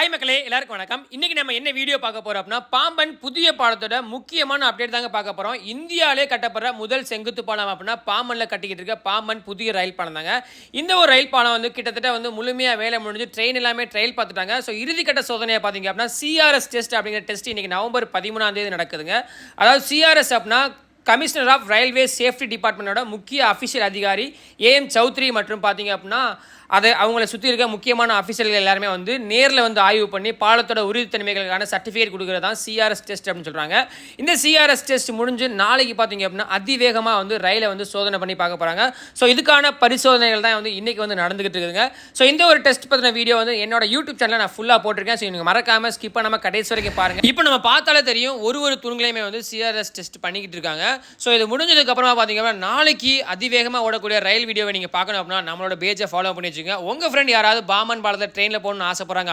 Hi மக்களே, எல்லாருக்கும் வணக்கம். இன்னைக்கு நம்ம என்ன வீடியோ பார்க்க போறோம் அப்படின்னா, பாம்பன் புதிய பாலத்தோட முக்கியமான அப்டேட் தாங்க பார்க்க போறோம். இந்தியாவிலே கட்டப்படுற முதல் செங்குத்து பாலம் அப்படின்னா பாம்பன்ல கட்டிக்கிட்டு இருக்க பாம்பன் புதிய ரயில் பாலம் தாங்க. இந்த ஒரு ரயில் பாலம் வந்து கிட்டத்தட்ட வந்து முழுமையாக வேலை முடிஞ்சு ட்ரெயின் எல்லாமே ட்ரையல் பார்த்துட்டாங்க. ஸோ இறுதிக்கட்ட சோதனையை பார்த்தீங்க அப்படின்னா சிஆர்எஸ் டெஸ்ட் அப்படிங்கிற டெஸ்ட் இன்னைக்கு நவம்பர் 13ஆம் தேதி நடக்குதுங்க. அதாவது சிஆர்எஸ் அப்படின்னா கமிஷனர் ஆஃப் ரயில்வே சேஃப்டி டிபார்ட்மெண்ட்டோட முக்கிய அஃபிஷியல் அதிகாரி ஏஎம் சௌத்ரி மற்றும் பார்த்தீங்க அப்படின்னா அதை அவங்கள சுற்றி இருக்க முக்கியமான அஃபிஷியல்கள் எல்லாருமே வந்து நேரில் வந்து ஆய்வு பண்ணி பாலத்தோட உறுதித்தன்மைகளுக்கான சர்டிஃபிகேட் கொடுக்குறது தான் சிஆர்எஸ் டெஸ்ட் அப்படின்னு சொல்கிறாங்க. இந்த சிஆர்எஸ் டெஸ்ட் முடிஞ்சு நாளைக்கு பார்த்தீங்க அப்படின்னா அதிவேகமாக வந்து ரயிலை வந்து சோதனை பண்ணி பார்க்க போகிறாங்க. ஸோ இதுக்கான பரிசோதனைகள் தான் வந்து இன்றைக்கி வந்து நடந்துகிட்டு இருக்குதுங்க. ஸோ இந்த ஒரு டெஸ்ட் பற்றின வீடியோ வந்து என்னோட யூடியூப் சேனலில் நான் ஃபுல்லாக போட்டிருக்கேன். ஸோ நீங்கள் மறக்காமல் ஸ்கிப் பண்ணாமல் கடைசி வரைக்கும் பாருங்கள். இப்போ நம்ம பார்த்தாலே தெரியும் ஒரு தூண்களையுமே வந்து சிஆர்எஸ் டெஸ்ட் பண்ணிக்கிட்டு இருக்காங்க. ஸோ இது முடிஞ்சதுக்கப்புறமா பார்த்தீங்கன்னா நாளைக்கு அதிவேகமாக ஓடக்கூடிய ரயில் வீடியோவை நீங்கள் பார்க்கணும் அப்படின்னா நம்மளோட பேஜை ஃபாலோ பண்ணி வச்சுங்க. உங்கள் ஃப்ரெண்ட் யாராவது பாம்பன் பாலத்தில் ட்ரெயினில் போகணும்னு ஆசைப்படுறாங்க